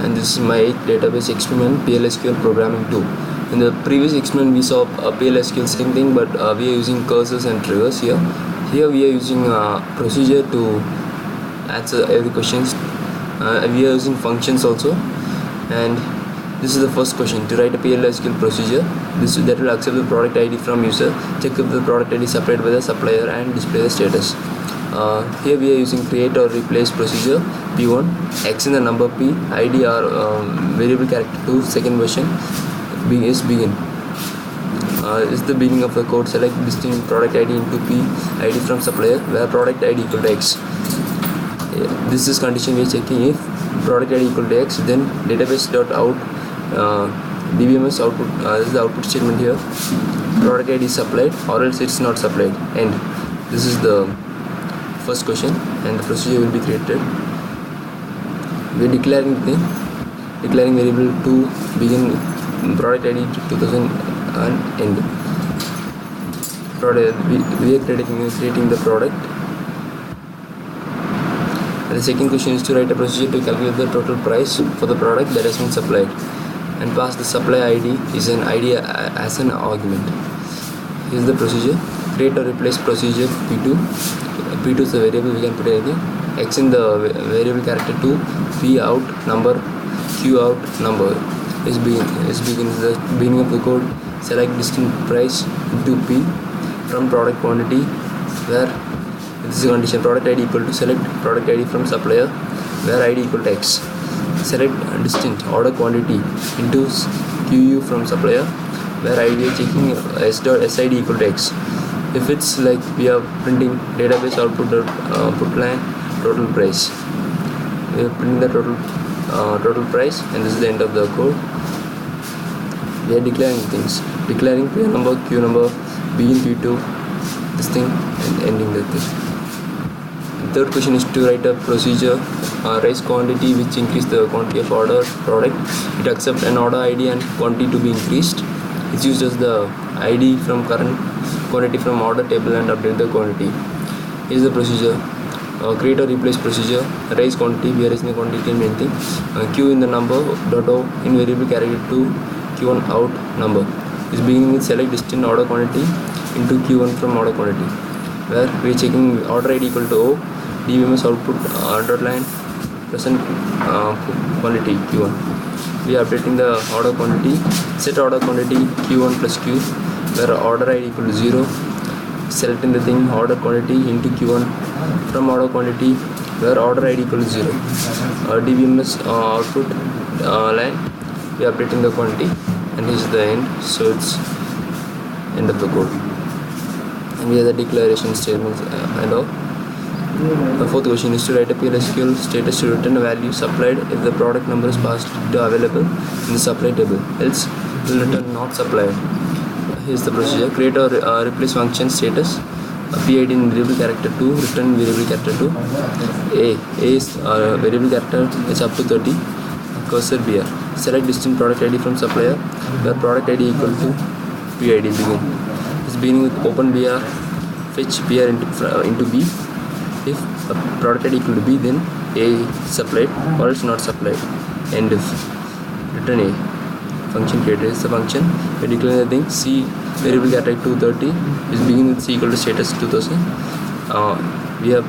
and this is my 8th database experiment, PLSQL programming 2. In the previous experiment we saw PLSQL same thing, but we are using cursors and triggers here. Here we are using procedure to answer every questions. We are using functions also, and this is the first question. To write a PLSQL procedure that will accept the product ID from user, check if the product ID is supplied by the supplier, and display the status. Here we are using create or replace procedure p1, x in the number p, id or variable character 2, second version is begin. Is the beginning of the code. Select distinct product ID into p, id from supplier, where product ID equal to x. This is condition we are checking. If product ID equal to x, then database.out dbms output, this is the output statement here. Product ID is supplied or else it's not supplied. And this is the first question, and the procedure will be created. We are declaring variable to begin product ID 2000 and end. We are creating the product. And the second question is to write a procedure to calculate the total price for the product that has been supplied, and pass the supply ID is an ID as an argument. Here is the procedure. Create or replace procedure p2. P2 is the variable, we can put anything. X in the variable character 2, p out number, q out number is begins the beginning of the code. Select distinct price into p from product quantity, where this is a condition. Product ID equal to select product ID from supplier, where ID equal to x. Select distinct order quantity into QU from supplier, where ID is checking SID equal to x. If it's like we are printing database output put line total price, we are printing the total price, and this is the end of the code. We are declaring things, declaring P number, Q number, begin P2, this thing, and ending the thing. The third question is to write a procedure, raise quantity which increase the quantity of order product. It accepts an order ID and quantity to be increased. It uses the ID from current quantity from order table and update the quantity. Here is the procedure. Create or replace procedure. Raise quantity, we are raising the quantity and main thing. Q in the number dot o in variable character 2, q1 out number is beginning with select distinct order quantity into q1 from order quantity, where we are checking order ID equal to o, dbms output underline present quantity q1. We are updating the order quantity. Set order quantity q1 plus q, where order ID equal to 0. Selecting the thing order quantity into q1 from order quantity, where order ID equal to 0. dbms output line, we are updating the quantity, and this is the end. So it's end of the code, and we have the declaration statements and all. The fourth question is to write a PLSQL status to return a value supplied if the product number is passed to available in the supply table, else will return not supplied. Here is the procedure. Create or replace function status, PID in variable character 2, return variable character 2. A is variable character is up to 30, cursor BR. Select distinct product ID from supplier, where product ID equal to PID begin. It's beginning with open BR, fetch BR into B. If a product ID equal to B, then A supplied or else not supplied. End if return A. Function created is the function. We declare the thing. C variable character 230 is beginning with C equal to status 2000. We have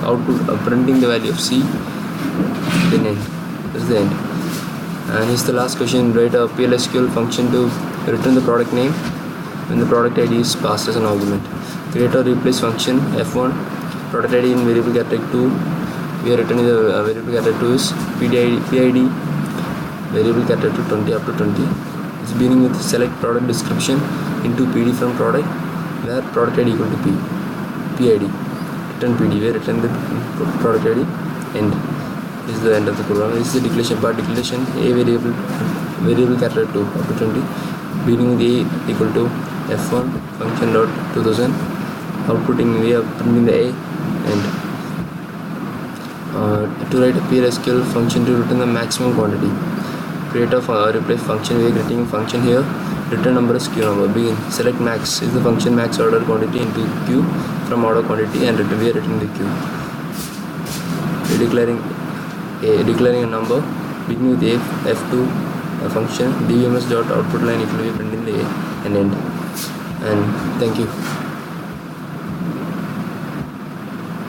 output printing the value of C, then end. This is the end. And here's the last question. Write a PLSQL function to return the product name when the product ID is passed as an argument. Create or replace function F1, product ID in variable character 2. We are returning the variable character 2 is PID variable character 20 up to 20. It's beginning with select product description into PD from product, where product ID equal to P. PID. Return PD, where return the product ID. End. This is the end of the program. This is the declaration part. Declaration A variable character 2 up to 20. Beginning with A equal to F1 function dot 2000. Outputting we are printing the A, and to write a PLSQL function to return the maximum quantity. Create a replace function. We are creating a function here. Return number is q number. Begin. Select max is the function max order quantity into q from order quantity, and we are returning the q. We are declaring a number begin with f2 function dbms dot output line, it will be printing the and end. And thank you.